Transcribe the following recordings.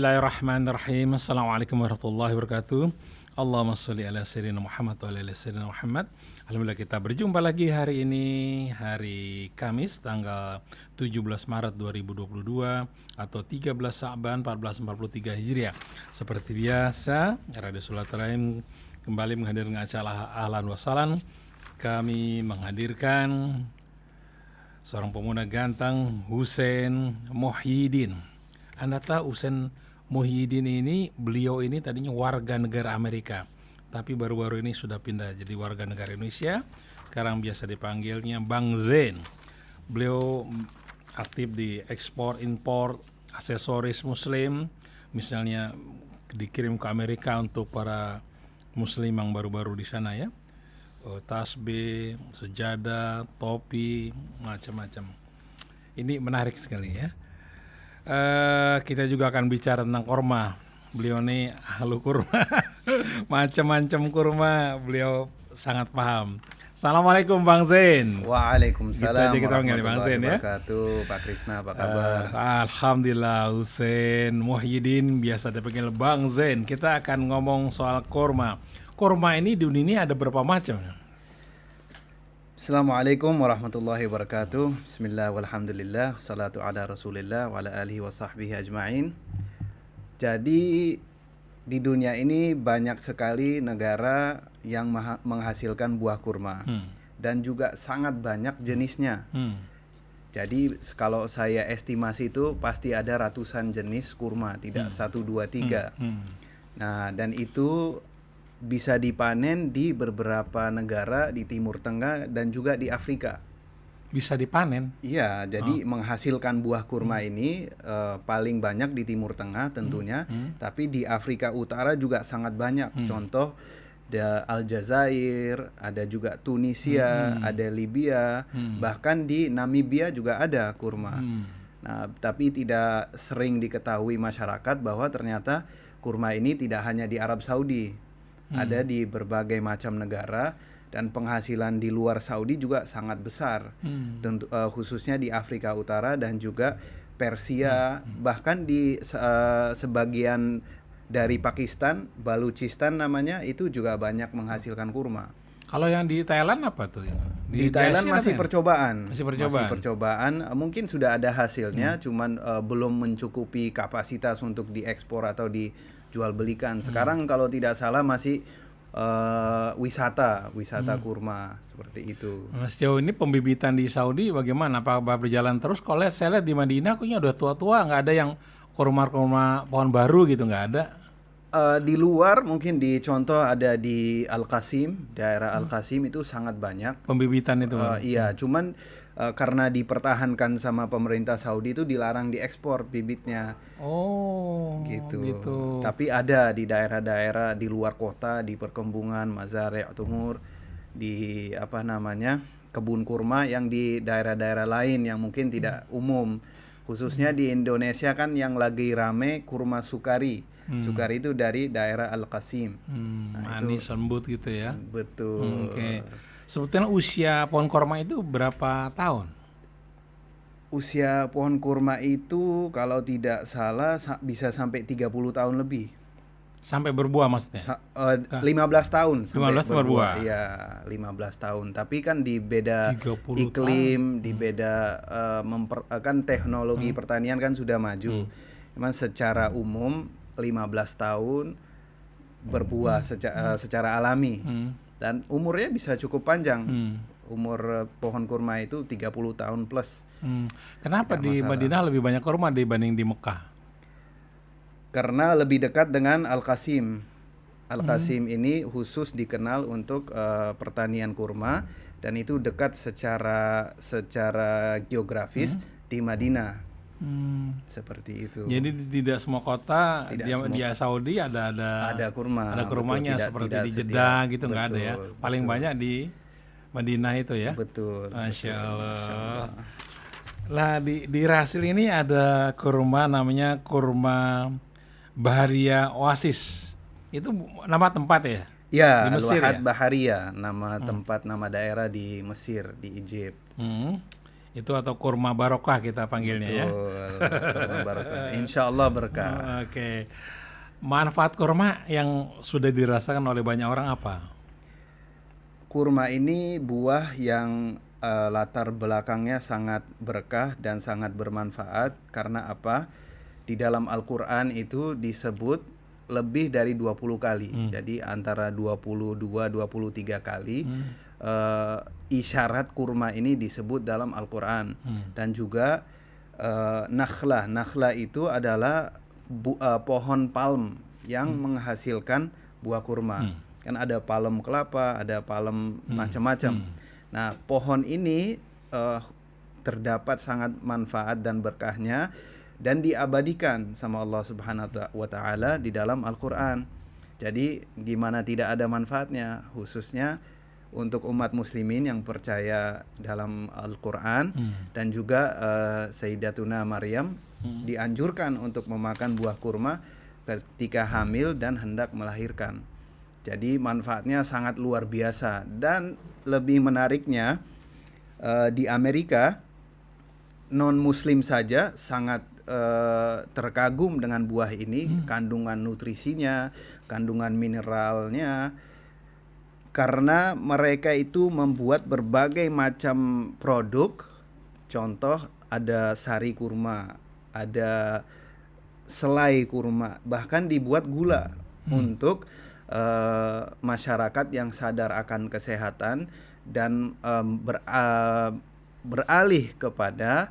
Bismillahirrahmanirrahim. Assalamualaikum warahmatullahi wabarakatuh. Allahumma sholli ala sayyidina Muhammad wa ala sayyidina Muhammad. Alhamdulillah kita berjumpa lagi hari ini, hari Kamis tanggal 17 Maret 2022 atau 13 Sa'ban 1443 Hijriah. Seperti biasa, Radio Sulawesi kembali menghadirkan acara Ahlan wa Sahlan. Kami menghadirkan seorang pemuda ganteng, Husein Muhyiddin. Anda tahu Husein Muhyiddin ini, beliau ini tadinya warga negara Amerika, tapi baru-baru ini sudah pindah jadi warga negara Indonesia. Sekarang biasa dipanggilnya Bang Zain. Beliau aktif di ekspor impor aksesoris muslim, misalnya dikirim ke Amerika untuk para muslim yang baru-baru di sana ya. Tasbih, sejadah, topi, macam-macam. Ini menarik sekali ya. Kita juga akan bicara tentang kurma. Beliau ini ahli kurma, macam-macam kurma. Beliau sangat paham. Assalamualaikum Bang Zain. Waalaikumsalam warahmatullahi wabarakatuh. Pak Krisna, apa kabar? Alhamdulillah. Husein Muhyiddin biasa dipanggil Bang Zain. Kita akan ngomong soal kurma. Kurma ini di dunia ini ada berapa macam? Assalamualaikum warahmatullahi wabarakatuh. Bismillah walhamdulillah, salatu ala rasulillah wa ala alihi wa sahbihi ajma'in. Jadi di dunia ini banyak sekali negara yang menghasilkan buah kurma dan juga sangat banyak jenisnya. Jadi kalau saya estimasi itu pasti ada ratusan jenis kurma, tidak 1, 2, 3. Nah, dan itu bisa dipanen di beberapa negara di Timur Tengah dan juga di Afrika. Bisa dipanen? Iya, jadi menghasilkan buah kurma ini paling banyak di Timur Tengah tentunya, tapi di Afrika Utara juga sangat banyak. Contoh, ada Aljazair, ada juga Tunisia, ada Libya, bahkan di Namibia juga ada kurma. Nah, tapi tidak sering diketahui masyarakat bahwa ternyata kurma ini tidak hanya di Arab Saudi. Ada di berbagai macam negara dan penghasilan di luar Saudi juga sangat besar, tentu, khususnya di Afrika Utara dan juga Persia, bahkan di sebagian dari Pakistan, Baluchistan namanya, itu juga banyak menghasilkan kurma. Kalau yang di Thailand apa tuh? Di Thailand masih percobaan. Masih percobaan. Mungkin sudah ada hasilnya, cuman belum mencukupi kapasitas untuk diekspor atau dijual belikan. Sekarang kalau tidak salah masih wisata kurma seperti itu. Sejauh ini pembibitan di Saudi bagaimana? Apa berjalan terus? Kalau saya lihat di Madinah kayaknya udah tua-tua, nggak ada yang kurma pohon baru gitu, nggak ada. Di luar mungkin di contoh ada di Al-Qasim, daerah Al-Qasim itu sangat banyak pembibitan itu. Iya, cuman karena dipertahankan sama pemerintah Saudi itu dilarang diekspor bibitnya. Oh, gitu. Tapi ada di daerah-daerah di luar kota, di perkembangan Mazari' Tumur, di kebun kurma yang di daerah-daerah lain yang mungkin tidak umum. Khususnya di Indonesia kan yang lagi rame kurma sukari. Sukari itu dari daerah Al-Qasim. Manis lembut gitu ya. Betul. Oke. Sebetulnya usia pohon kurma itu berapa tahun? Usia pohon kurma itu kalau tidak salah bisa sampai 30 tahun lebih. Sampai berbuah maksudnya? 15 tahun sampai 15 berbuah. Iya, 15 tahun. Tapi kan di beda iklim, di beda kan teknologi pertanian kan sudah maju. Memang secara umum 15 tahun berbuah secara alami. Dan umurnya bisa cukup panjang. Umur pohon kurma itu 30 tahun plus. Kenapa di Madinah lebih banyak kurma dibanding di Mekah? Karena lebih dekat dengan Al-Qasim. Al-Qasim ini khusus dikenal untuk pertanian kurma dan itu dekat secara geografis di Madinah. Seperti itu. Jadi tidak semua kota di Saudi ada kurma. Ada kurmanya seperti di Jeddah gitu, nggak ada ya. Paling banyak di Madinah itu ya. Betul. Masya Allah. Lah di Rasil ini ada kurma namanya kurma Baharia Oasis. Itu nama tempat ya? Ya, di Mesir Al-Wahad ya? Baharia, nama tempat, nama daerah di Mesir, di Egypt. Itu atau kurma barokah kita panggilnya ya. Kurma barokah. Insya Allah berkah. Oke. Manfaat kurma yang sudah dirasakan oleh banyak orang apa? Kurma ini buah yang latar belakangnya sangat berkah dan sangat bermanfaat. Karena apa? Di dalam Al-Quran itu disebut lebih dari 20 kali. Jadi antara 22-23 kali isyarat kurma ini disebut dalam Al-Quran. Dan juga nakhlah. Nakhlah itu adalah pohon palm yang menghasilkan buah kurma. Kan ada palem kelapa, ada palem macam-macam. Nah, pohon ini terdapat sangat manfaat dan berkahnya dan diabadikan sama Allah Subhanahu wa taala di dalam Al-Qur'an. Jadi gimana tidak ada manfaatnya, khususnya untuk umat muslimin yang percaya dalam Al-Qur'an dan juga Sayyidatuna Maryam dianjurkan untuk memakan buah kurma ketika hamil dan hendak melahirkan. Jadi manfaatnya sangat luar biasa. Dan lebih menariknya di Amerika non muslim saja sangat terkagum dengan buah ini, kandungan nutrisinya, kandungan mineralnya, karena mereka itu membuat berbagai macam produk. Contoh ada sari kurma, ada selai kurma, bahkan dibuat gula untuk masyarakat yang sadar akan kesehatan dan beralih kepada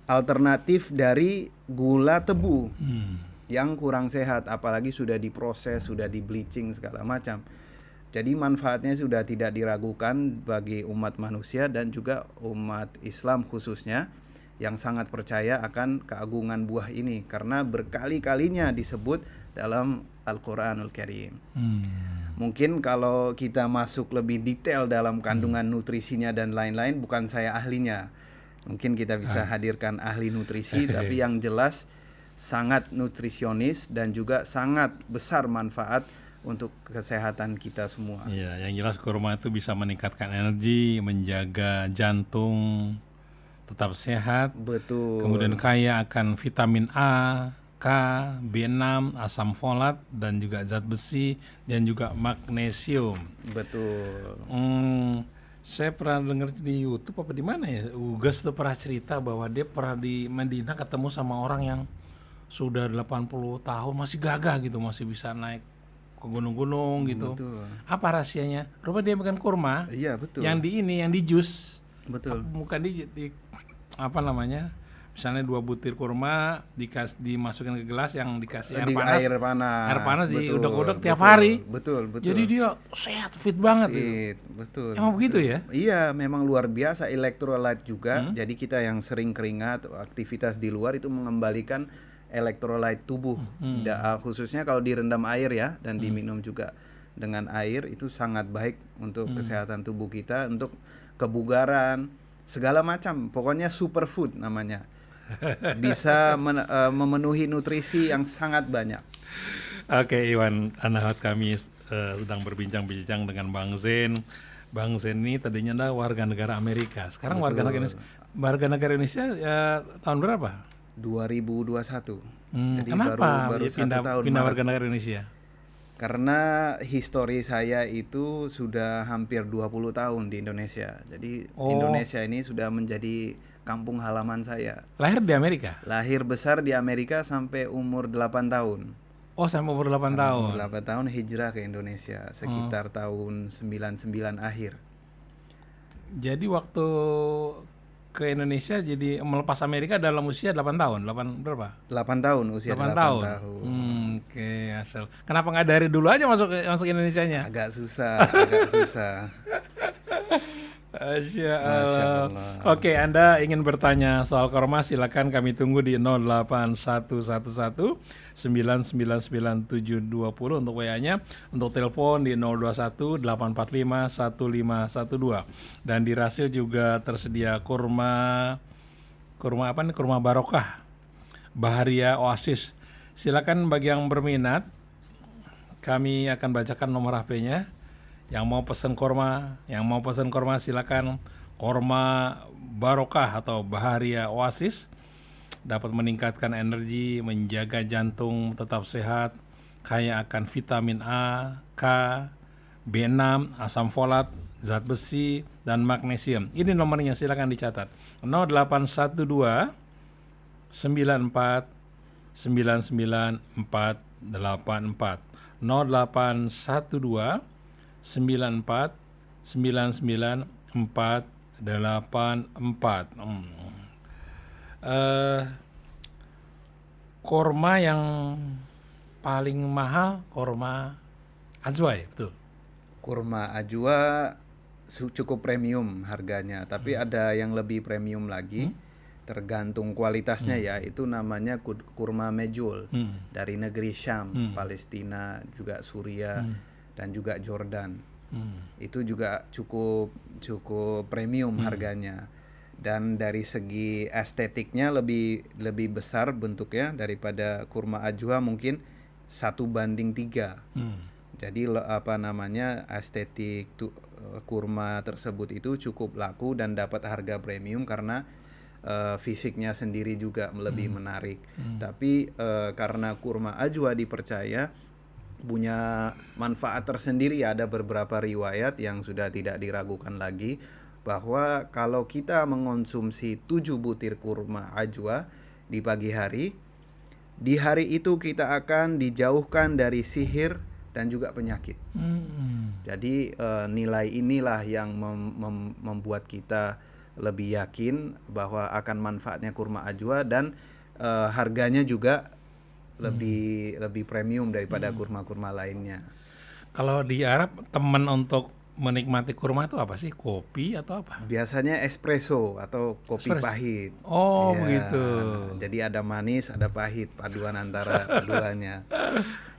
alternatif dari gula tebu yang kurang sehat, apalagi sudah diproses, sudah di bleaching segala macam. Jadi manfaatnya sudah tidak diragukan bagi umat manusia dan juga umat Islam khususnya yang sangat percaya akan keagungan buah ini karena berkali-kalinya disebut dalam Al-Quranul Karim. Mungkin kalau kita masuk lebih detail dalam kandungan nutrisinya dan lain-lain, bukan saya ahlinya. Mungkin kita bisa hadirkan ahli nutrisi, tapi yang jelas sangat nutrisionis dan juga sangat besar manfaat untuk kesehatan kita semua. Iya, yang jelas kurma itu bisa meningkatkan energi, menjaga jantung tetap sehat. Betul. Kemudian kaya akan vitamin A, K, B6, asam folat dan juga zat besi dan juga magnesium. Betul. Saya pernah dengar di YouTube apa di mana ya, Ugas tuh pernah cerita bahwa dia pernah di Medina ketemu sama orang yang sudah 80 tahun masih gagah gitu, masih bisa naik ke gunung-gunung gitu. Betul. Apa rahasianya? Rupanya dia makan kurma. Iya, betul. Yang di jus. Betul. Bukan di apa namanya? Misalnya 2 butir kurma dimasukin ke gelas yang dikasih air panas. Air panas diudek-udek tiap hari. Betul. Jadi dia sehat, fit banget fit, betul. Emang begitu ya? Iya, memang luar biasa. Elektrolit juga. Jadi kita yang sering keringat, aktivitas di luar itu mengembalikan elektrolit tubuh. Khususnya kalau direndam air ya dan diminum juga dengan air itu sangat baik untuk kesehatan tubuh kita, untuk kebugaran, segala macam. Pokoknya superfood namanya. Bisa memenuhi nutrisi yang sangat banyak. Oke, Iwan, anak kami sedang berbincang-bincang dengan Bang Zain. Bang Zain ini tadinya adalah warga negara Amerika. Sekarang warga negara Indonesia tahun berapa? 2021. Jadi kenapa baru pindah warga negara Indonesia? Karena histori saya itu sudah hampir 20 tahun di Indonesia. Jadi Indonesia ini sudah menjadi kampung halaman saya. Lahir di Amerika? Lahir besar di Amerika sampai umur 8 tahun. Oh, sampai umur 8 tahun. Umur 8 tahun hijrah ke Indonesia sekitar tahun 99 akhir. Jadi waktu ke Indonesia jadi melepas Amerika dalam usia 8 tahun. 8 berapa? 8 tahun, usia 8 tahun. Oke, asal. Kenapa nggak dari dulu aja masuk Indonesianya? Agak susah. Masya Allah. Oke, Anda ingin bertanya soal kurma, silakan kami tunggu di 08111 999 untuk WA-nya. Untuk telepon di 021 845 1512. Dan di Rasil juga tersedia kurma apa nih? Kurma barokah Baharia Oasis. Silakan bagi yang berminat, kami akan bacakan nomor HP-nya. Yang mau pesan kurma silakan Korma barokah atau baharia oasis dapat meningkatkan energi, menjaga jantung tetap sehat, kaya akan vitamin A, K, B6, asam folat, zat besi, dan magnesium. Ini nomornya, silakan dicatat. 0812 94 99484. 0812 94 99484. Korma yang paling mahal korma ajwa ya, betul? Kurma ajwa cukup premium harganya, tapi ada yang lebih premium lagi, tergantung kualitasnya ya. Itu namanya kurma mejul dari negeri Syam, Palestina, juga Suriah dan juga Jordan. Itu juga cukup premium harganya. Dan dari segi estetiknya lebih besar bentuknya daripada kurma ajwa, mungkin 1:3. Jadi estetik kurma tersebut itu cukup laku dan dapat harga premium karena fisiknya sendiri juga lebih menarik. Tapi karena kurma ajwa dipercaya punya manfaat tersendiri, ada beberapa riwayat yang sudah tidak diragukan lagi bahwa kalau kita mengonsumsi 7 butir kurma ajwa di pagi hari, di hari itu kita akan dijauhkan dari sihir dan juga penyakit. Jadi nilai inilah yang membuat kita lebih yakin bahwa akan manfaatnya kurma ajwa, dan harganya juga lebih premium daripada kurma-kurma lainnya. Kalau di Arab, teman untuk menikmati kurma itu apa sih? Kopi atau apa? Biasanya espresso atau kopi pahit. Oh, begitu. Jadi ada manis, ada pahit, paduan antara keduanya.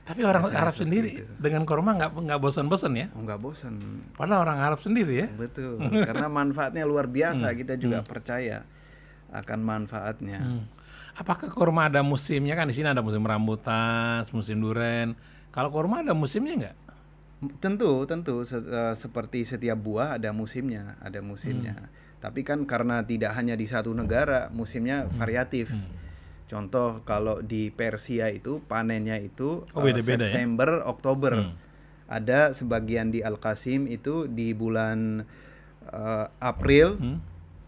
Tapi orang Arab sendiri dengan kurma nggak bosan-bosan ya? Oh, nggak bosan. Padahal orang Arab sendiri ya? Betul, karena manfaatnya luar biasa. Kita juga percaya akan manfaatnya. Apakah kurma ada musimnya? Kan di sini ada musim rambutan, musim duren. Kalau kurma ada musimnya nggak? Tentu, seperti setiap buah ada musimnya. Tapi kan karena tidak hanya di satu negara, musimnya variatif. Contoh kalau di Persia itu panennya itu beda-beda September, ya? Oktober. Ada sebagian di Al-Qasim itu di bulan April.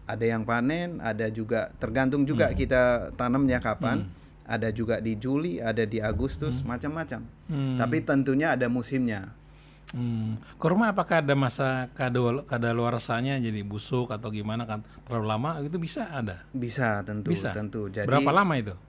Ada yang panen, ada juga tergantung juga kita tanamnya kapan. Ada juga di Juli, ada di Agustus, macam-macam. Tapi tentunya ada musimnya. Kurma apakah ada masa kadaluarsanya, jadi busuk atau gimana kan terlalu lama itu bisa ada? Bisa, tentu. Jadi berapa lama itu?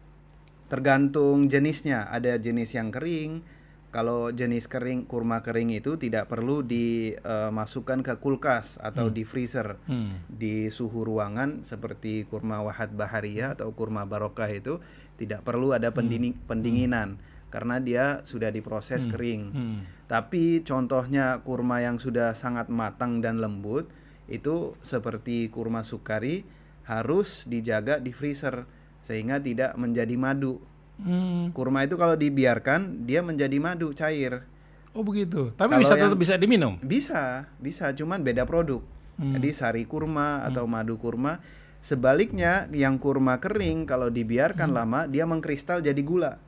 Tergantung jenisnya. Ada jenis yang kering. Kalau jenis kurma kering itu tidak perlu dimasukkan ke kulkas atau di freezer. Di suhu ruangan seperti kurma wahat baharia atau kurma barokah itu tidak perlu ada pendinginan karena dia sudah diproses kering. Tapi contohnya kurma yang sudah sangat matang dan lembut itu seperti kurma sukari harus dijaga di freezer sehingga tidak menjadi madu. Kurma itu kalau dibiarkan dia menjadi madu cair. Oh begitu. Tapi tetap bisa diminum? Bisa, cuman beda produk. Jadi sari kurma atau madu kurma. Sebaliknya yang kurma kering kalau dibiarkan lama dia mengkristal jadi gula.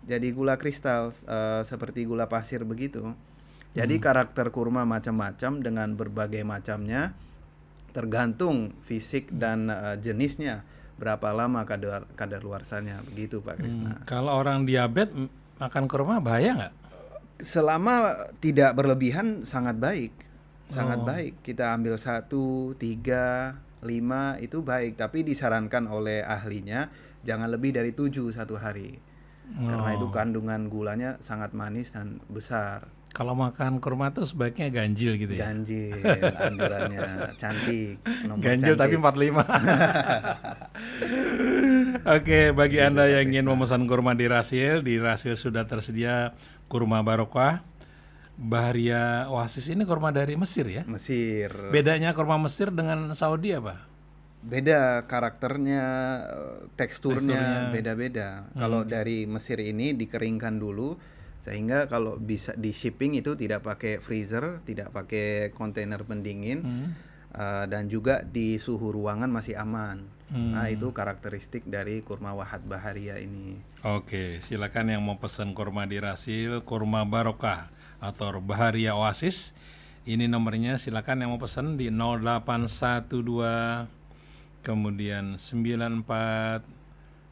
Jadi gula kristal seperti gula pasir begitu. Jadi karakter kurma macam-macam dengan berbagai macamnya, tergantung fisik dan jenisnya. Berapa lama kadaluarsanya, begitu Pak Krisna. Kalau orang diabetes makan kurma bahaya nggak? Selama tidak berlebihan sangat baik. Sangat baik. Kita ambil 1, 3, 5 itu baik. Tapi disarankan oleh ahlinya jangan lebih dari 7 satu hari. Karena itu kandungan gulanya sangat manis dan besar. Kalau makan kurma tuh sebaiknya ganjil gitu ya? Ganjil, anjurannya cantik, nomor ganjil cantik. Tapi 45. Oke, bagi Anda yang ingin memesan kurma di Rasil sudah tersedia kurma barokah Baharia Oasis. Ini kurma dari Mesir ya? Mesir. Bedanya kurma Mesir dengan Saudi apa? Beda karakternya, teksturnya beda-beda. Kalau dari Mesir ini dikeringkan dulu sehingga kalau bisa di shipping itu tidak pakai freezer, tidak pakai kontainer pendingin. dan juga di suhu ruangan masih aman. Nah, itu karakteristik dari kurma Wahad Baharia ini. Oke, silakan yang mau pesan kurma di Rasil, kurma barokah atau Baharia Oasis. Ini nomornya, silakan yang mau pesan di 0812 kemudian 94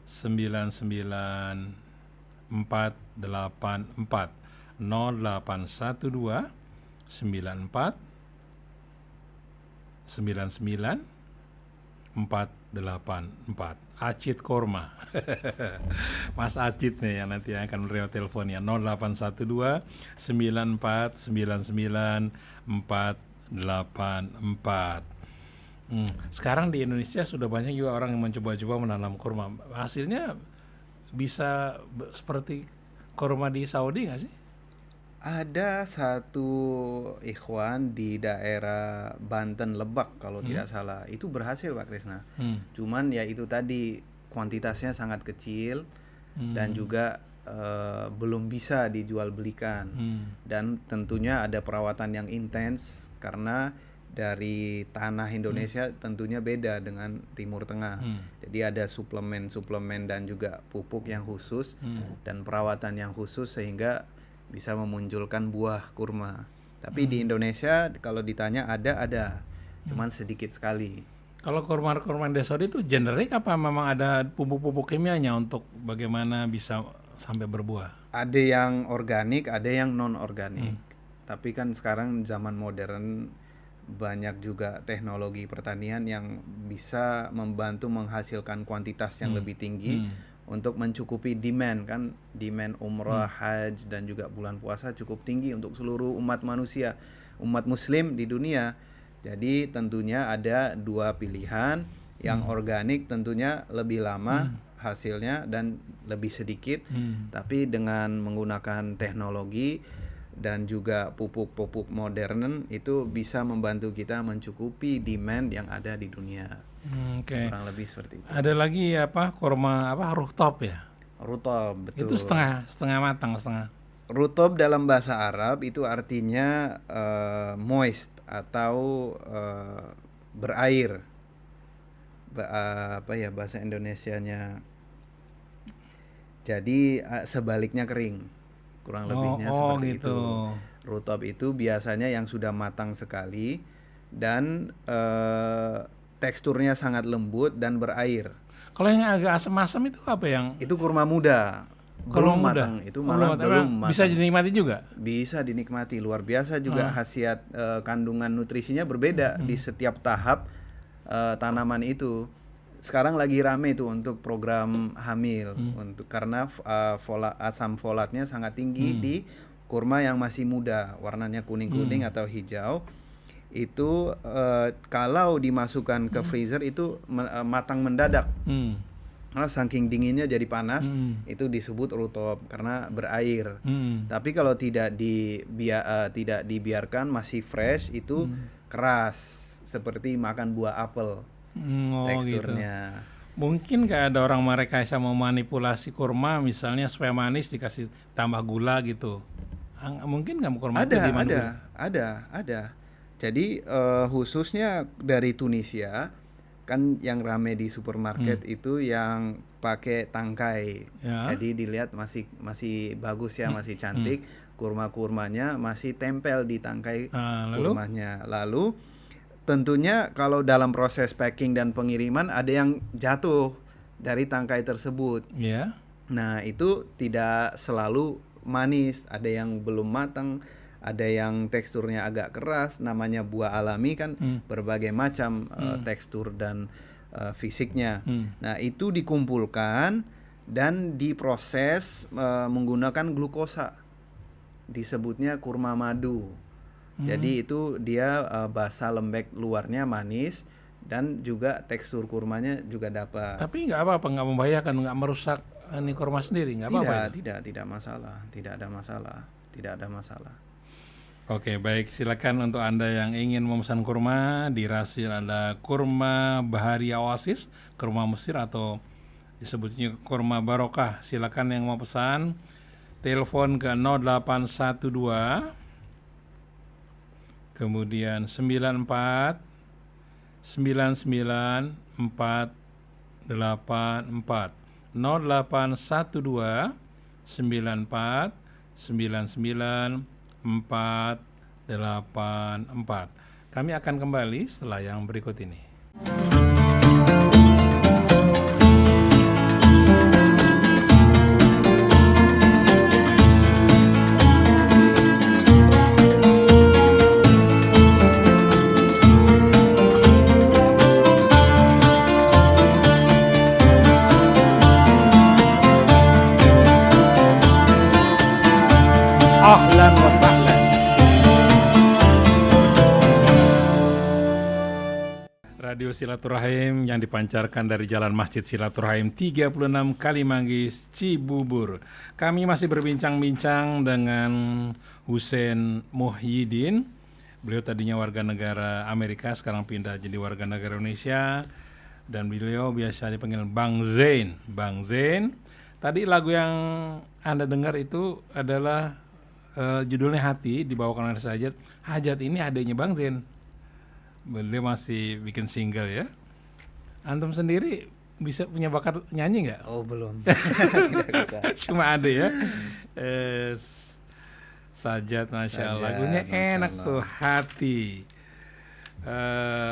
99 484 0812 94 99 484. Acit Korma. Mas Acit nih yang nanti akan menerima teleponnya 0812 94 99 484. Sekarang di Indonesia sudah banyak juga orang yang mencoba-coba menanam kurma. Hasilnya bisa seperti kurma di Saudi nggak sih? Ada satu ikhwan di daerah Banten Lebak kalau tidak salah, itu berhasil Pak Krisna. Cuman ya itu tadi kuantitasnya sangat kecil dan juga belum bisa dijual belikan. Dan tentunya ada perawatan yang intens karena dari tanah Indonesia tentunya beda dengan Timur Tengah. Jadi ada suplemen-suplemen dan juga pupuk yang khusus dan perawatan yang khusus sehingga bisa memunculkan buah kurma. Tapi di Indonesia kalau ditanya ada, cuman sedikit sekali. Kalau kurma-kurma di Saudi itu generik apa memang ada pupuk-pupuk kimianya untuk bagaimana bisa sampai berbuah? Ada yang organik, ada yang non organik. Tapi kan sekarang zaman modern banyak juga teknologi pertanian yang bisa membantu menghasilkan kuantitas yang lebih tinggi untuk mencukupi demand, kan demand umrah, haji dan juga bulan puasa cukup tinggi untuk seluruh umat manusia, umat muslim di dunia. Jadi tentunya ada dua pilihan, yang organik tentunya lebih lama hasilnya dan lebih sedikit, tapi dengan menggunakan teknologi dan juga pupuk-pupuk modern itu bisa membantu kita mencukupi demand yang ada di dunia. Kurang lebih seperti itu. Ada lagi kurma rooftop ya? Rutop, betul. Itu setengah matang, setengah. Rutop dalam bahasa Arab itu artinya moist atau berair. Bahasa Indonesianya. Jadi sebaliknya kering. Kurang lebihnya seperti gitu. itu. Rutop itu biasanya yang sudah matang sekali dan teksturnya sangat lembut dan berair. Kalau yang agak asam-asam itu apa yang? Itu kurma muda. Belum matang, itu malah belum matang. Bisa dinikmati juga? Bisa dinikmati, luar biasa juga khasiat kandungan nutrisinya berbeda di setiap tahap tanaman itu. Sekarang lagi rame tuh untuk program hamil karena asam folatnya sangat tinggi di kurma yang masih muda, warnanya kuning-kuning atau hijau. Itu kalau dimasukkan ke freezer itu matang mendadak. Karena saking dinginnya jadi panas, itu disebut rutop karena berair. Tapi kalau tidak dibiarkan masih fresh itu keras seperti makan buah apel. Teksturnya. Gitu. Mungkin kayak ada orang mereka yang mau manipulasi kurma, misalnya supaya manis dikasih tambah gula gitu. Mungkin nggak kurma itu ada. Jadi khususnya dari Tunisia kan yang rame di supermarket itu yang pakai tangkai. Ya. Jadi dilihat masih bagus ya, masih cantik. Kurma-kurmanya masih tempel di tangkai kurmanya. Lalu tentunya kalau dalam proses packing dan pengiriman ada yang jatuh dari tangkai tersebut. Yeah. Nah, itu tidak selalu manis, ada yang belum matang, ada yang teksturnya agak keras, namanya buah alami kan berbagai macam tekstur dan fisiknya. Nah, itu dikumpulkan dan diproses menggunakan glukosa. Disebutnya kurma madu. Jadi itu dia basah lembek, luarnya manis dan juga tekstur kurmanya juga dapat. Tapi nggak apa-apa, nggak membahayakan, nggak merusak ini kurma sendiri, nggak apa-apa? Tidak masalah, tidak ada masalah. Oke, baik, silakan untuk Anda yang ingin memesan kurma di Rasil ada kurma Baharia Oasis, kurma Mesir atau disebutnya kurma barokah. Silakan yang mau pesan, telepon ke 0812 kemudian 94 994484 0812 94 99 484. Kami akan kembali setelah yang berikut ini. Ahlan wa sahlan. Radio Silaturahim yang dipancarkan dari Jalan Masjid Silaturahim 36 Kalimanggis, Cibubur. Kami masih berbincang-bincang dengan Husein Muhyiddin. Beliau tadinya warga negara Amerika, sekarang pindah jadi warga negara Indonesia. Dan beliau biasa dipanggil Bang Zain. Bang Zain. Tadi lagu yang Anda dengar itu adalah judulnya Hati, dibawakan oleh Hajat. Hajat ini adiknya Bang Zain. Beliau masih bikin single ya. Antum sendiri bisa punya bakat nyanyi nggak? Oh belum, tidak bisa. Cuma ada ya. Sajat, Masya Allah. Lagunya Masya enak Allah. tuh, Hati.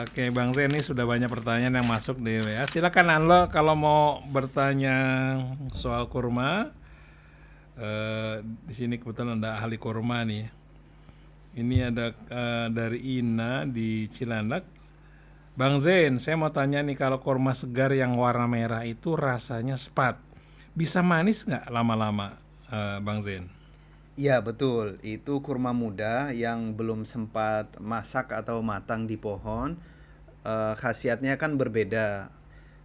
Oke, Bang Zain, ini sudah banyak pertanyaan yang masuk di WA. Silakan Anda kalau mau bertanya soal kurma. Di sini kebetulan ada ahli kurma nih. Ini ada dari Ina di Cilandak. Bang Zain, saya mau tanya nih, kalau kurma segar yang warna merah itu rasanya sepat, bisa manis nggak lama-lama, Bang Zain? Iya betul, itu kurma muda yang belum sempat masak atau matang di pohon. Khasiatnya kan berbeda.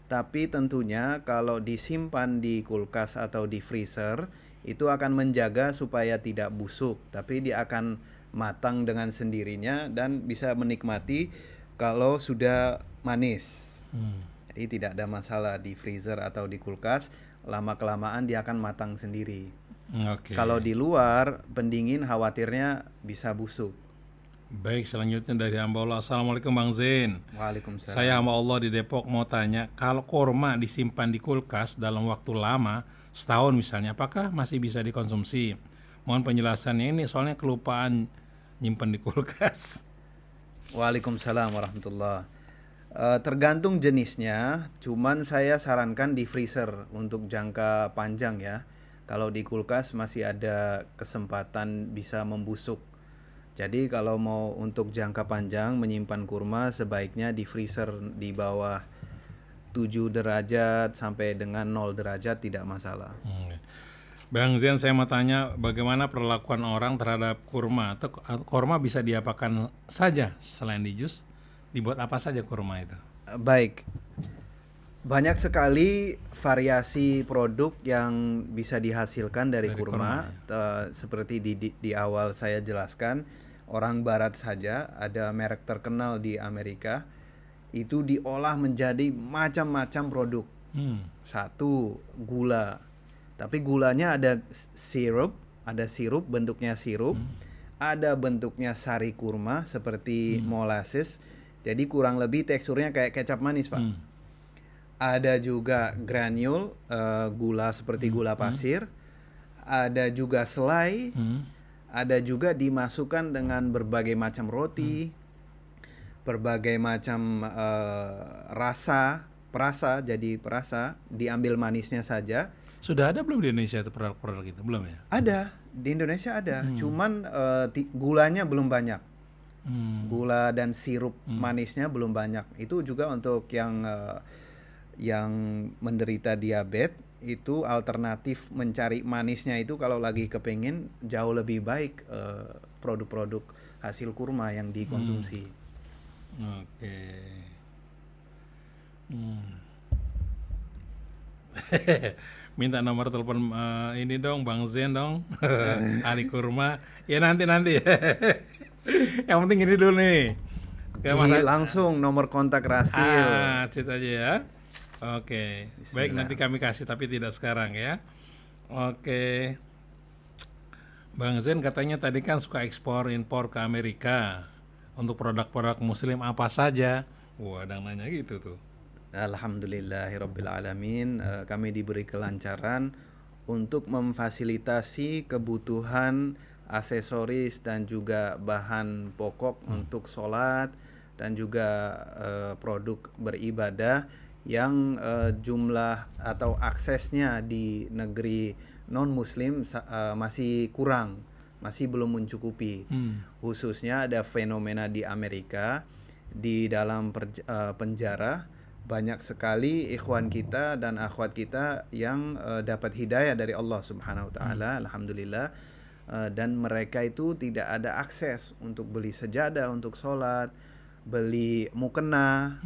Tapi tentunya kalau disimpan di kulkas atau di freezer, itu akan menjaga supaya tidak busuk, tapi dia akan matang dengan sendirinya dan bisa menikmati kalau sudah manis. Jadi tidak ada masalah di freezer atau di kulkas, lama-kelamaan dia akan matang sendiri. Oke. Kalau di luar, pendingin khawatirnya bisa busuk. Baik, selanjutnya dari hamba Allah. Assalamualaikum Bang Zain. Waalaikumsalam. Saya hamba Allah di Depok mau tanya, kalau kurma disimpan di kulkas dalam waktu lama, setahun misalnya, apakah masih bisa dikonsumsi? Mohon penjelasannya ini, soalnya kelupaan nyimpen di kulkas. Waalaikumsalam warahmatullah. Tergantung jenisnya, cuman saya sarankan di freezer untuk jangka panjang ya. Kalau di kulkas masih ada kesempatan bisa membusuk. Jadi kalau mau untuk jangka panjang menyimpan kurma, sebaiknya di freezer di bawah 7 derajat sampai dengan 0 derajat tidak masalah. Bang Zain, saya mau tanya, bagaimana perlakuan orang terhadap kurma? Atau kurma bisa diapakan saja selain di jus? Dibuat apa saja kurma itu? Baik, banyak sekali variasi produk yang bisa dihasilkan dari kurma. Seperti di awal saya jelaskan, orang barat saja ada merek terkenal di Amerika, itu diolah menjadi macam-macam produk. Satu, gula. Tapi gulanya ada sirup bentuknya sirup, ada bentuknya sari kurma seperti molasses. Jadi kurang lebih teksturnya kayak kecap manis, Pak. Ada juga granul, gula seperti gula pasir. Ada juga selai. Ada juga dimasukkan dengan berbagai macam roti, berbagai macam perasa, jadi perasa, diambil manisnya saja. Sudah ada belum di Indonesia itu produk-produk itu? Belum ya? Ada, di Indonesia ada, cuman gulanya belum banyak. Gula dan sirup manisnya belum banyak. Itu juga untuk yang menderita diabetes, itu alternatif mencari manisnya itu kalau lagi kepingin jauh lebih baik produk-produk hasil kurma yang dikonsumsi. Oke. Minta nomor telepon ini dong, Bang Zain dong. Ali kurma. Ya nanti. Yang penting ini dulu nih. Langsung nomor kontak Rasil. Chat aja ya. Oke. Bismillah. Baik, nanti kami kasih tapi tidak sekarang ya. Oke. Bang Zain katanya tadi kan suka ekspor impor ke Amerika untuk produk-produk muslim apa saja. Wah, ada yang nanya gitu tuh. Alhamdulillahirabbil alamin, kami diberi kelancaran untuk memfasilitasi kebutuhan aksesoris dan juga bahan pokok untuk sholat dan juga produk beribadah yang jumlah atau aksesnya di negeri non muslim masih kurang, masih belum mencukupi. Khususnya ada fenomena di Amerika, di dalam penjara banyak sekali ikhwan kita dan akhwat kita yang dapat hidayah dari Allah Subhanahu wa taala, alhamdulillah. Dan mereka itu tidak ada akses untuk beli sejadah untuk sholat, beli mukena,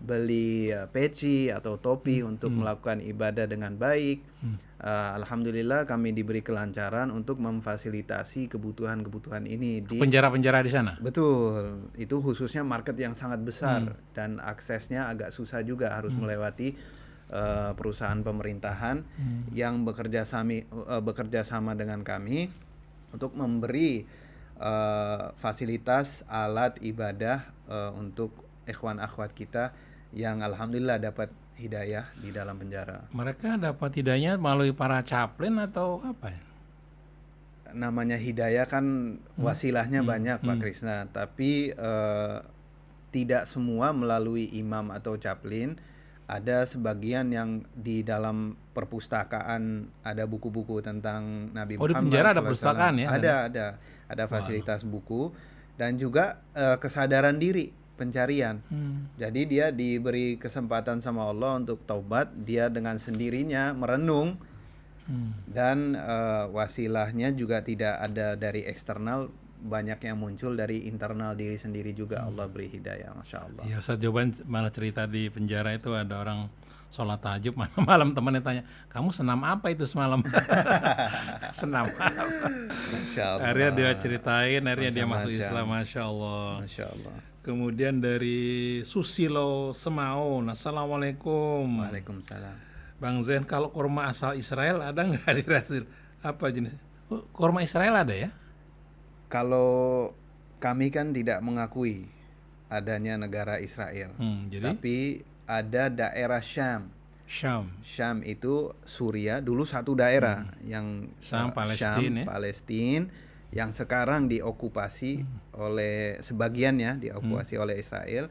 beli peci atau topi untuk melakukan ibadah dengan baik. Alhamdulillah kami diberi kelancaran untuk memfasilitasi kebutuhan-kebutuhan ini di Penjara-penjara di sana. Betul, itu khususnya market yang sangat besar dan aksesnya agak susah juga, harus melewati perusahaan pemerintahan yang bekerja sama dengan kami untuk memberi fasilitas alat ibadah untuk ikhwan akhwat kita yang alhamdulillah dapat hidayah di dalam penjara. Mereka dapat hidayahnya melalui para chaplain atau apa ya? Namanya hidayah kan wasilahnya banyak Pak Krisna, tapi tidak semua melalui imam atau chaplain. Ada sebagian yang di dalam perpustakaan ada buku-buku tentang Nabi Oh, di Muhammad penjara ada sallallahu alaihi perpustakaan wasallam. ya? Ada fasilitas buku dan juga kesadaran diri pencarian. Jadi dia diberi kesempatan sama Allah untuk taubat, dia dengan sendirinya merenung. Dan wasilahnya juga tidak ada dari eksternal, banyak yang muncul dari internal diri sendiri juga. Allah beri hidayah, Masya Allah. Ya, Ustaz, jawaban malah cerita di penjara itu ada orang sholat tahajud malam temannya tanya, kamu senam apa itu semalam? Senam apa? Masya Allah. Akhirnya dia ceritain, akhirnya dia masuk Macam-macam. Islam, Masya Allah. Masya Allah. Kemudian dari Susilo Semaun, Assalamualaikum. Waalaikumsalam. Bang Zen, kalau kurma asal Israel ada nggak di Brasil? Apa jenis? Oh, kurma Israel ada ya? Kalau kami kan tidak mengakui adanya negara Israel, Jadi tapi ada daerah Syam. Syam. Syam itu Suria, dulu satu daerah yang Syam, Palestina, ya? Palestina, yang sekarang diokupasi oleh sebagiannya diokupasi oleh Israel,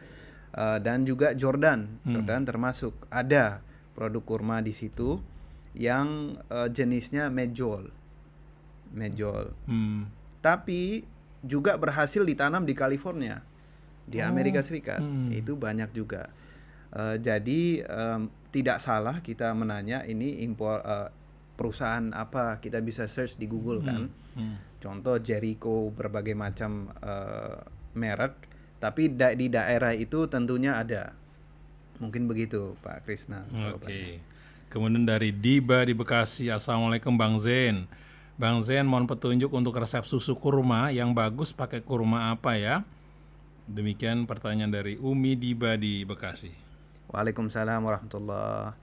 dan juga Jordan. Jordan termasuk. Ada produk kurma di situ yang jenisnya medjool. Tapi juga berhasil ditanam di California, di Amerika Serikat. Itu banyak juga. Jadi tidak salah kita menanya ini impor perusahaan apa, kita bisa search di Google kan. Contoh Jericho, berbagai macam merek, tapi di daerah itu tentunya ada. Mungkin begitu Pak Krisna. Oke. Kemudian dari Diba di Bekasi, Assalamualaikum Bang Zen. Bang Zen, mohon petunjuk untuk resep susu kurma yang bagus, pakai kurma apa ya? Demikian pertanyaan dari Umi Diba di Bekasi. Waalaikumsalam warahmatullahi.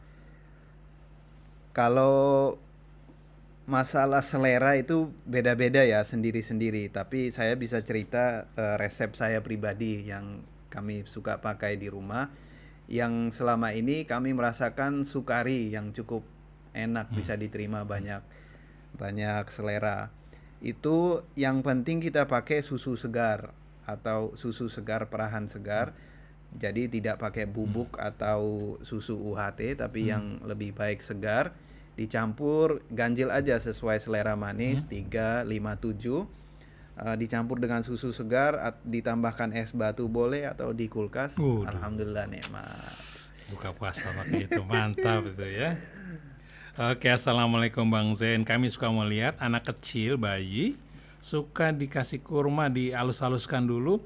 Kalau masalah selera itu beda-beda ya, sendiri-sendiri. Tapi saya bisa cerita resep saya pribadi yang kami suka pakai di rumah, yang selama ini kami merasakan sukari yang cukup enak, bisa diterima banyak selera. Itu yang penting kita pakai susu segar atau susu segar perahan segar. Jadi tidak pakai bubuk atau susu UHT, tapi yang lebih baik segar. Dicampur ganjil aja sesuai selera manis, 3, 5, 7. Dicampur dengan susu segar, ditambahkan es batu boleh atau di kulkas. Alhamdulillah nikmat. Buka puasa pakai itu mantap itu ya. Oke, assalamualaikum Bang Zen. Kami suka melihat anak kecil, bayi, suka dikasih kurma, dihalus-haluskan dulu,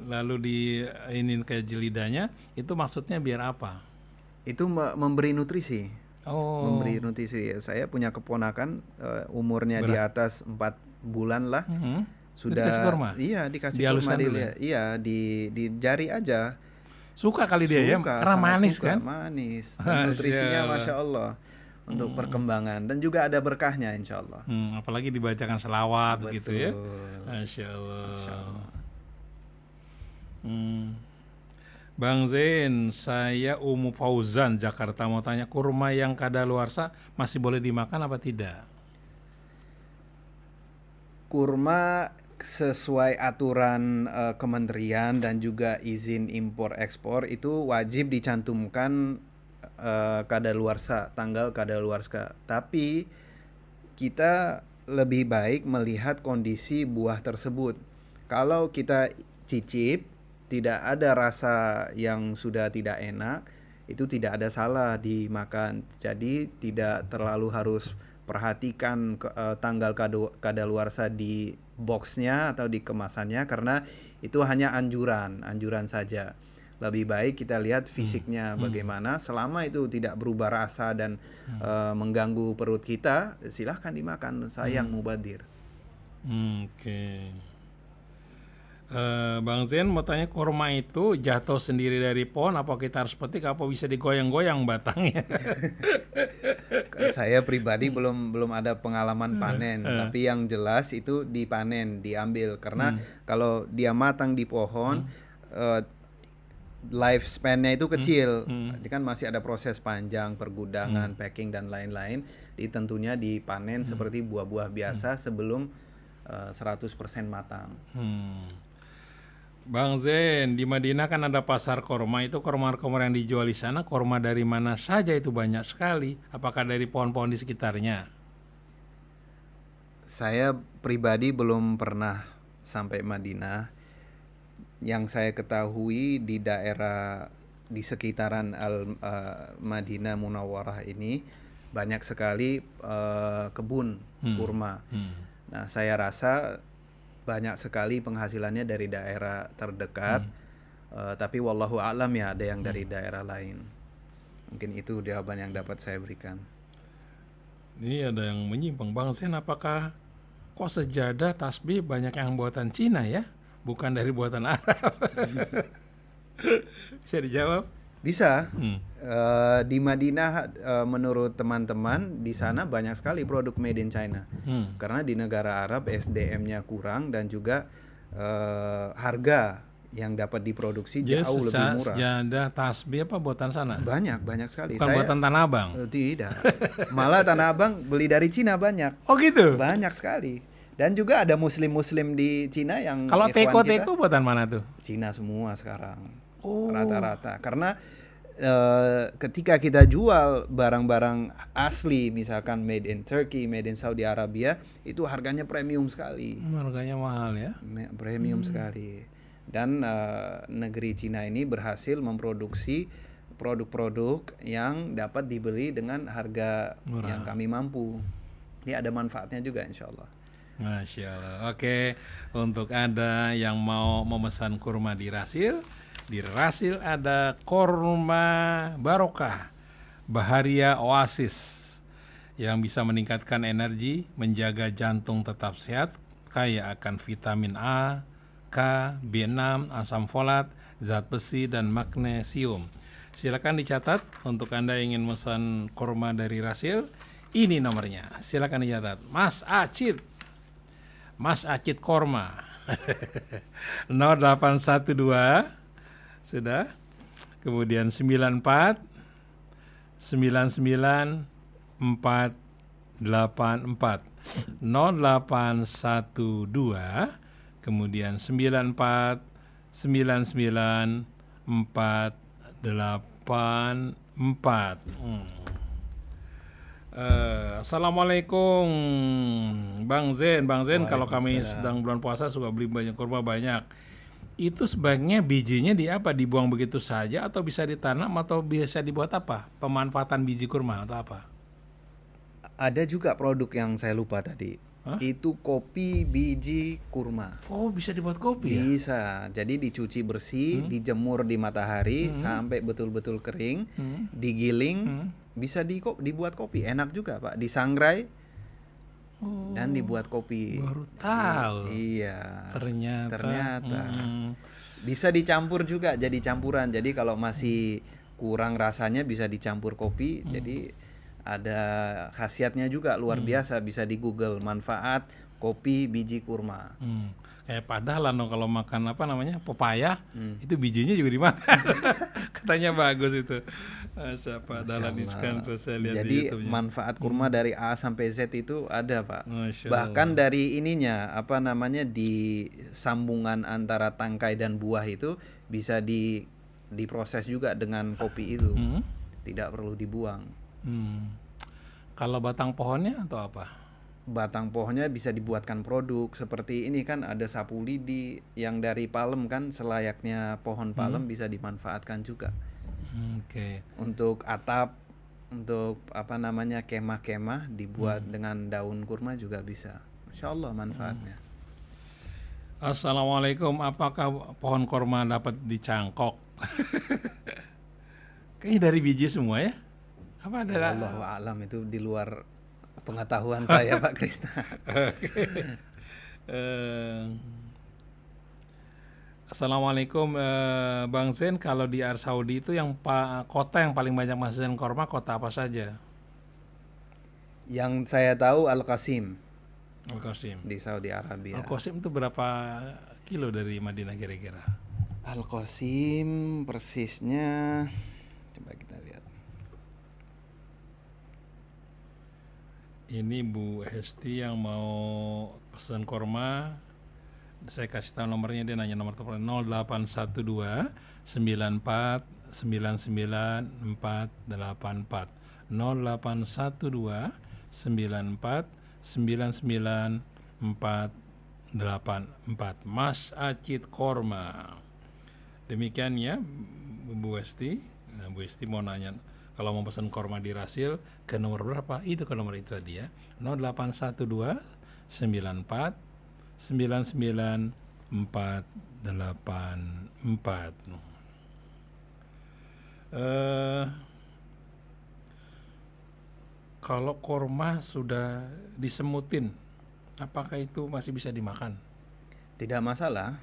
lalu diinin ke jelidanya. Itu maksudnya biar apa? Itu memberi nutrisi. Oh. Memberi nutrisi. Saya punya keponakan umurnya di atas 4 bulan lah. Sudah dikasih kurma? Iya, dikasih Dihaluskan kurma dulu ya? Iya, di jari aja. Suka kali dia ya, karena sangat manis suka, kan? manis. Dan nutrisinya Masya Allah untuk perkembangan, dan juga ada berkahnya Insya Allah. Apalagi dibacakan selawat gitu ya. Betul. Masya Allah. Bang Zain, saya Umu Fauzan, Jakarta, mau tanya kurma yang kadaluarsa masih boleh dimakan apa tidak? Kurma sesuai aturan kementerian dan juga izin impor ekspor itu wajib dicantumkan kadaluarsa, tanggal kadaluarsa. Tapi kita lebih baik melihat kondisi buah tersebut. Kalau kita cicip, tidak ada rasa yang sudah tidak enak, itu tidak ada salah dimakan. Jadi tidak terlalu harus perhatikan tanggal kadaluarsa di boxnya atau di kemasannya karena itu hanya anjuran saja. Lebih baik kita lihat fisiknya bagaimana. Selama itu tidak berubah rasa dan mengganggu perut kita, silahkan dimakan. Sayang mubadir. Oke. Bang Zain mau tanya, kurma itu jatuh sendiri dari pohon apa kita harus petik apa bisa digoyang-goyang batangnya? Saya pribadi belum ada pengalaman panen, tapi yang jelas itu dipanen, diambil karena kalau dia matang di pohon lifespan-nya itu kecil. Jadi kan masih ada proses panjang, pergudangan, packing dan lain-lain. Jadi tentunya dipanen seperti buah-buah biasa sebelum 100% matang. Bang Zain, di Madinah kan ada pasar korma, itu korma-korma yang dijual di sana, korma dari mana saja itu banyak sekali. Apakah dari pohon-pohon di sekitarnya? Saya pribadi belum pernah sampai Madinah. Yang saya ketahui di daerah di sekitaran Madinah Munawwarah ini banyak sekali kebun kurma. Nah, saya rasa banyak sekali penghasilannya dari daerah terdekat, tapi wallahu a'lam ya ada yang dari daerah lain. Mungkin itu jawaban yang dapat saya berikan. Ini ada yang menyimpang, Bang Zain, apakah kok sejadah tasbih banyak yang buatan Cina ya, bukan dari buatan Arab? Bisa dijawab? Bisa. Di Madinah menurut teman-teman di sana banyak sekali produk made in China. Karena di negara Arab SDM-nya kurang dan juga harga yang dapat diproduksi jauh lebih murah. Sejadah tasbih apa buatan sana? Banyak sekali. Bukan buatan Tanah Abang? Tidak. Malah Tanah Abang beli dari Cina banyak. Oh gitu? Banyak sekali. Dan juga ada muslim-muslim di Cina yang kalau teko buatan mana tuh? Cina semua sekarang. Oh. Rata-rata. Karena ketika kita jual barang-barang asli, misalkan made in Turkey, made in Saudi Arabia, itu harganya premium sekali. Harganya mahal ya? Premium sekali. Dan negeri Cina ini berhasil memproduksi produk-produk yang dapat dibeli dengan harga murah, yang kami mampu. Ini ada manfaatnya juga insya Allah. Masya Allah. Oke, untuk Anda yang mau memesan kurma di Rasil ada korma barokah Baharia Oasis yang bisa meningkatkan energi, menjaga jantung tetap sehat, kaya akan vitamin A, K, B6, asam folat, zat besi, dan magnesium. Silakan dicatat untuk Anda yang ingin memesan kurma dari Rasil. Ini nomornya, silakan dicatat. Mas Acit Korma 0812 sudah, kemudian 94 99 484 0812 kemudian 94 99 484. Assalamualaikum Bang Zain, kalau kami sedang bulan puasa suka beli banyak kurma banyak. Itu sebaiknya bijinya dibuang begitu saja atau bisa ditanam atau bisa dibuat apa? Pemanfaatan biji kurma atau apa? Ada juga produk yang saya lupa tadi. Itu kopi biji kurma. Oh, bisa dibuat kopi ya? Bisa. Jadi dicuci bersih, dijemur di matahari sampai betul-betul kering, digiling, bisa dibuat kopi. Enak juga, Pak. Disangrai dan dibuat kopi. Baru tahu. Iya. Ternyata. Bisa dicampur juga jadi campuran. Jadi kalau masih kurang rasanya bisa dicampur kopi. Jadi ada khasiatnya juga luar biasa. Bisa di Google manfaat kopi, biji kurma. Kayak padahal dong kalau makan apa namanya pepaya itu bijinya juga dimakan. Katanya bagus itu. Padahal Iskan tuh saya lihat di Jadi YouTube-nya. manfaat kurma dari A sampai Z itu ada, Pak. Masya Bahkan Allah. dari ininya, apa namanya, di sambungan antara tangkai dan buah itu bisa diproses juga dengan kopi itu. Hmm? Tidak perlu dibuang. Kalau batang pohonnya atau apa? Batang pohonnya bisa dibuatkan produk. Seperti ini kan ada sapu lidi yang dari palem kan, selayaknya pohon palem bisa dimanfaatkan juga. Oke. Untuk atap, untuk apa namanya, kemah-kemah dibuat dengan daun kurma juga bisa. Masya Allah manfaatnya. Assalamualaikum, apakah pohon korma dapat dicangkok? Kayaknya dari biji semua ya? Apa ada? Wallahu a'lam, itu di luar pengetahuan saya Pak Krisna. Eh, Assalamualaikum Bang Zen, kalau di Arab Saudi itu yang kota yang paling banyak menghasilkan korma kota apa saja? Yang saya tahu Al-Qasim Al-Qasim. di Saudi Arabia. Al-Qasim itu berapa kilo dari Madinah kira-kira? Al-Qasim persisnya coba kita lihat. Ini Bu Hesti yang mau pesan korma, saya kasih tahu nomornya, dia nanya nomor telepon 0812 94 99 484 0812 94 99 484 Mas Acit Korma. Demikian ya Bu Hesti. Nah, Bu Hesti mau nanya kalau mau pesan korma di Rasil ke nomor berapa? Itu ke nomor itu tadi ya. 0812 94 99 484. Kalau korma sudah disemutin, apakah itu masih bisa dimakan? Tidak masalah,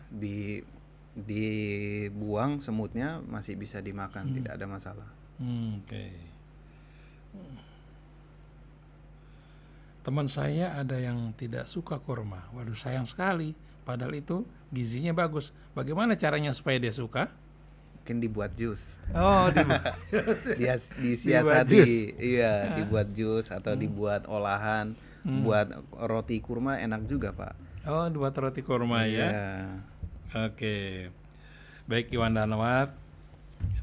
dibuang semutnya masih bisa dimakan, tidak ada masalah. Oke. Teman saya ada yang tidak suka kurma. Waduh, sayang sekali. Padahal itu gizinya bagus. Bagaimana caranya supaya dia suka? Mungkin dibuat jus. Oh, Dia Dibuat disiasati, jus. iya, dibuat jus atau dibuat olahan. Buat roti kurma enak juga, Pak. Oh, dibuat roti kurma ya. Iya. Oke. Baik Iwan Danawat,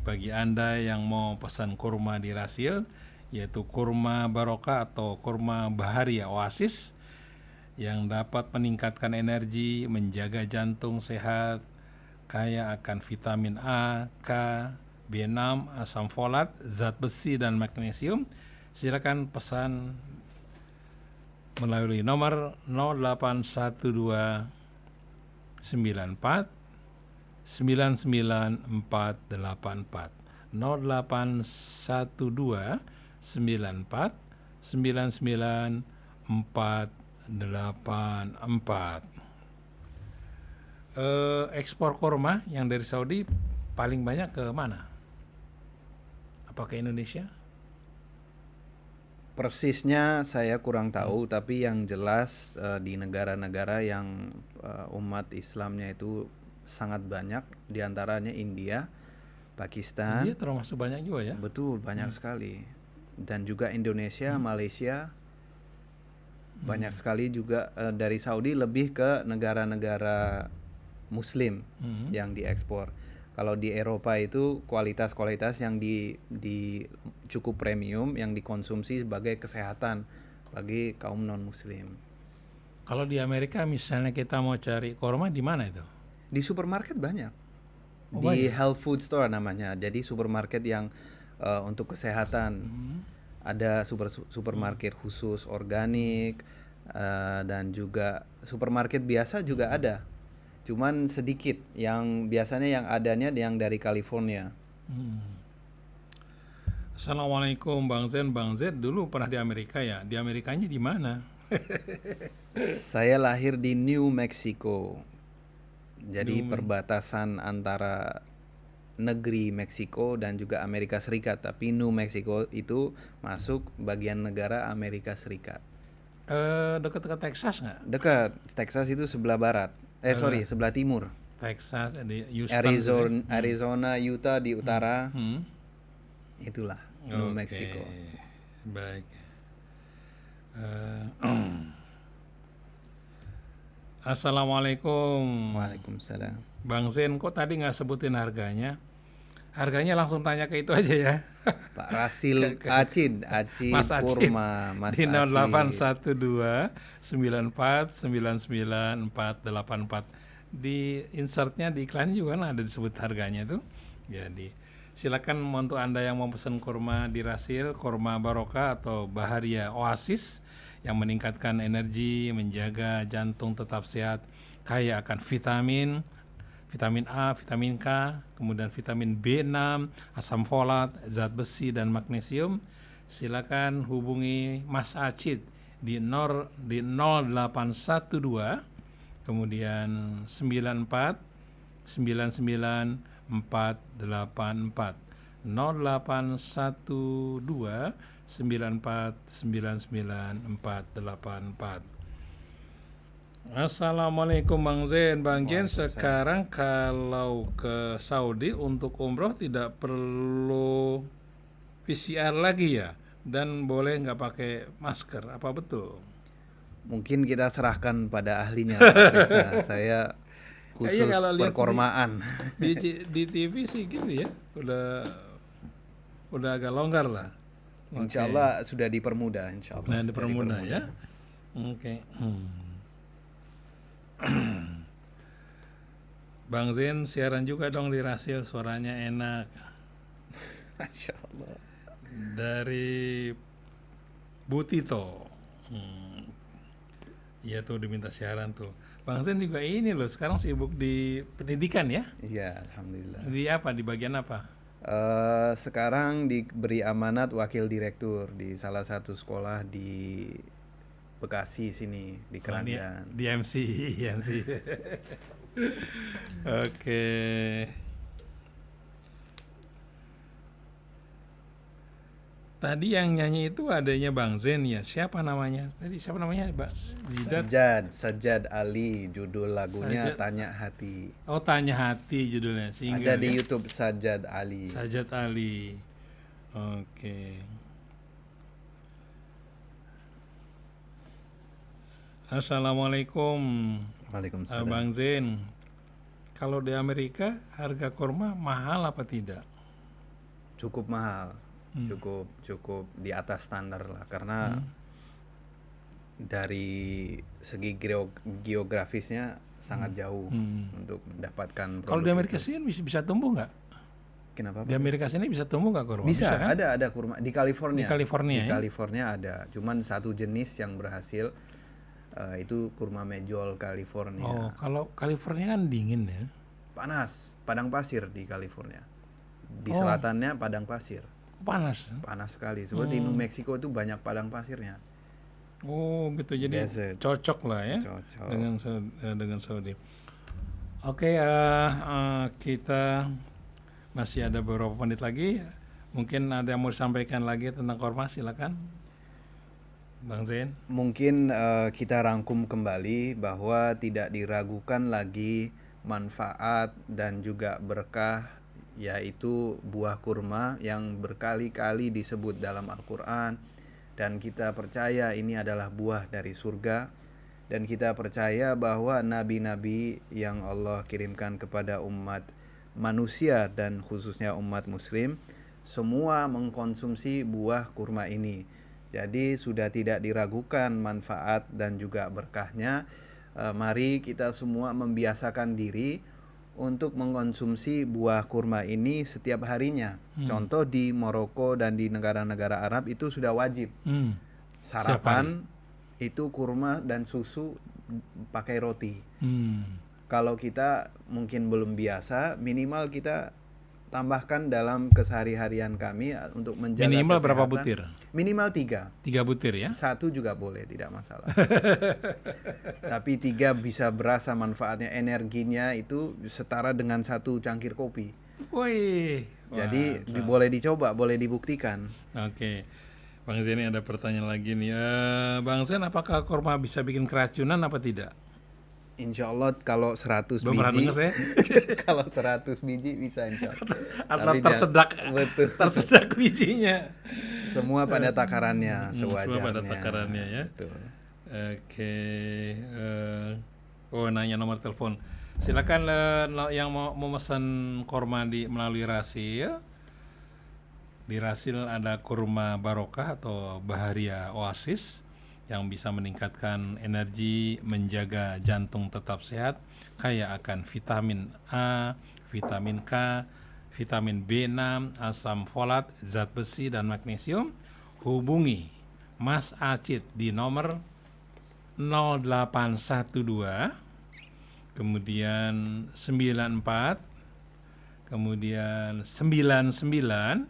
bagi Anda yang mau pesan kurma di Rasil, yaitu kurma barokah atau kurma baharia oasis yang dapat meningkatkan energi, menjaga jantung sehat, kaya akan vitamin A, K, B6, asam folat, zat besi dan magnesium. Silakan pesan melalui nomor 0812 94 99484 0812 94 99484. Ekspor korma yang dari Saudi paling banyak ke mana? Apa ke Indonesia? Persisnya saya kurang tahu, tapi yang jelas di negara-negara yang umat Islamnya itu sangat banyak, diantaranya India, Pakistan. India termasuk banyak juga ya? Betul, banyak sekali. Dan juga Indonesia, Malaysia, banyak sekali juga. Dari Saudi lebih ke negara-negara Muslim yang diekspor. Kalau di Eropa itu kualitas-kualitas yang di cukup premium yang dikonsumsi sebagai kesehatan bagi kaum non-Muslim. Kalau di Amerika misalnya kita mau cari korma di mana itu? Di supermarket banyak. Oh, Di banyak. health food store namanya. Jadi supermarket yang untuk kesehatan. Ada supermarket khusus organik, dan juga supermarket biasa juga ada. Cuman sedikit, yang biasanya yang adanya yang dari California. Assalamualaikum Bang Zen. Bang Zen dulu pernah di Amerika ya? Di Amerikanya di mana? Saya lahir di New Mexico. Jadi perbatasan antara negeri Meksiko dan juga Amerika Serikat. Tapi New Mexico itu masuk bagian negara Amerika Serikat. Dekat-dekat Texas nggak? Dekat. Texas itu sebelah barat. Sebelah timur. Texas di Houston gitu ya? Arizona, Utah di utara. Hmm. Itulah New Oke, Mexico. baik. Assalamualaikum. Waalaikumsalam. Bang Zen, kok tadi nggak sebutin harganya? Harganya langsung tanya ke itu aja ya. Pak Rasil Acid Mas Acid Kurma, Mas di Acid. 0812 94 99 484. Di insertnya di iklan juga kan ada disebut harganya tuh. Jadi silakan untuk Anda yang mau pesan kurma di Rasil, kurma Barokah atau Baharia Oasis yang meningkatkan energi, menjaga jantung tetap sehat, kaya akan vitamin A, vitamin K, kemudian vitamin B6, asam folat, zat besi dan magnesium. Silakan hubungi Mas Acid di 0812 kemudian 94 99 484 0812 94 99 484. Assalamualaikum Bang Zen. Bang Zen, sekarang kalau ke Saudi untuk umroh tidak perlu PCR lagi ya? Dan boleh nggak pakai masker, apa betul? Mungkin kita serahkan pada ahlinya, Pak Krista. Saya khusus kalau lihat perkormaan. Di TV sih gitu ya, udah agak longgar lah. Insya Allah sudah dipermudah, insya Allah. Nah, sudah dipermudah ya. Oke. Bang Zen siaran juga dong di Rasil, suaranya enak. Masya Allah. Dari Butito. Iya tuh diminta siaran tuh. Bang Zen juga ini loh, sekarang sibuk di pendidikan ya? Iya, alhamdulillah. Di apa? Di bagian apa? Sekarang diberi amanat wakil direktur di salah satu sekolah di Bekasi sini, di Keranggan. Di MC. Oke. Tadi yang nyanyi itu adanya Bang Zen ya. Siapa namanya? Tadi siapa namanya, Mbak? Sajjad Ali, judul lagunya Sajjad. Tanya Hati. Oh, Tanya Hati judulnya. Ada di YouTube Sajjad Ali. Sajjad Ali. Oke. Assalamualaikum. Waalaikumsalam. Bang Zen. Kalau di Amerika harga kurma mahal apa tidak? Cukup mahal. Cukup di atas standar lah, karena dari segi geografisnya sangat jauh untuk mendapatkan produk. Kalau di Amerika itu. sini bisa tumbuh nggak? Kenapa? Di Amerika sini bisa tumbuh nggak kurma? Bisa, kan? ada kurma di California. Di California, Di ya? California ada, cuman satu jenis yang berhasil, itu kurma Mejol California. Oh, kalau California kan dingin ya. Panas, padang pasir di California. Di selatannya padang pasir. Panas. Panas sekali. Seperti New Mexico itu banyak padang pasirnya. Oh, gitu. Jadi Desert. cocok lah ya. Cocok. Dengan Saudi. Oke, kita masih ada beberapa menit lagi. Mungkin ada yang mau disampaikan lagi tentang kurma, silakan. Bang Zain. Mungkin kita rangkum kembali bahwa tidak diragukan lagi manfaat dan juga berkah, yaitu buah kurma yang berkali-kali disebut dalam Al-Quran, dan kita percaya ini adalah buah dari surga, dan kita percaya bahwa nabi-nabi yang Allah kirimkan kepada umat manusia dan khususnya umat muslim semua mengkonsumsi buah kurma ini. Jadi sudah tidak diragukan manfaat dan juga berkahnya. Mari kita semua membiasakan diri untuk mengkonsumsi buah kurma ini setiap harinya. Contoh di Maroko dan di negara-negara Arab itu sudah wajib. Sarapan itu kurma dan susu pakai roti. Kalau kita mungkin belum biasa, minimal kita tambahkan dalam kesehari-harian kami untuk menjaga minimal kesehatan. Berapa butir? Minimal 3 butir ya? 1 juga boleh, tidak masalah. Tapi 3 bisa berasa manfaatnya, energinya itu setara dengan 1 cangkir kopi. Wih. Jadi boleh dicoba, boleh dibuktikan. Oke. Bang Zen, ada pertanyaan lagi nih. Bang Zen, apakah kurma bisa bikin keracunan apa tidak? Insya Allah kalau 100 Belum pernah dengar biji, saya. kalau 100 biji bisa insya Allah. Atau Tapi tersedak, betul. tersedak bijinya. Semua pada takarannya Semua sewajarnya. pada takarannya ya. Betul. Oke. Nanya nomor telepon. Silakan yang mau memesan kurma melalui Rasil. Di Rasil ada kurma barokah atau baharia oasis yang bisa meningkatkan energi, menjaga jantung tetap sehat, kaya akan vitamin A, vitamin K, vitamin B6, asam folat, zat besi dan magnesium. Hubungi Mas Acit di nomor 0812 kemudian 94 kemudian 99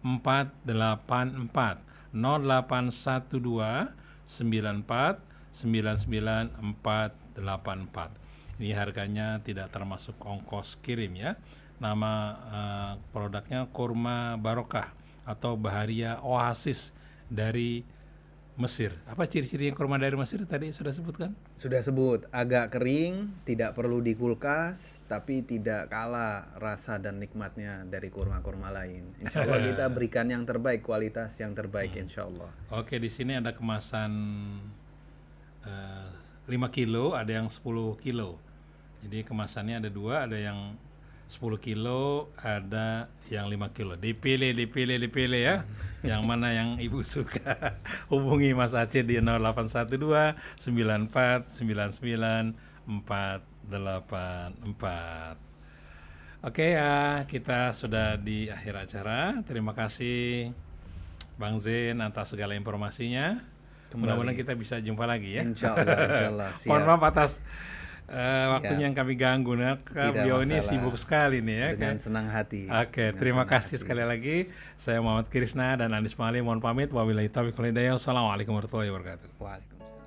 484 0812 94 99 484. Ini harganya tidak termasuk ongkos kirim ya. Nama produknya kurma barokah atau baharia oasis dari Mesir. Apa ciri-ciri kurma dari Mesir tadi sudah sebutkan? Sudah sebut, agak kering, tidak perlu di kulkas, tapi tidak kalah rasa dan nikmatnya dari kurma-kurma lain. Insya Allah kita berikan yang terbaik, kualitas yang terbaik insya Allah. Oke, di sini ada kemasan 5 kilo, ada yang 10 kilo. Jadi kemasannya ada dua, ada yang 10 kilo, ada yang 5 kilo. Dipilih ya. Yang mana yang Ibu suka. Hubungi Mas Aceh di 0812 94 99 484. Oke ya, kita sudah di akhir acara. Terima kasih Bang Zen atas segala informasinya. Mudah-mudahan kita bisa jumpa lagi ya. Insya Allah. Siap. Mohon maaf atas waktunya yang kami ganggu. Beliau ini sibuk sekali nih ya. Dengan senang hati. Oke, terima kasih sekali lagi. Saya Muhammad Krishna dan Andis Mali mohon pamit. Wabillahi taufiq wal hidayah. Wassalamualaikum warahmatullahi wabarakatuh. Waalaikumsalam.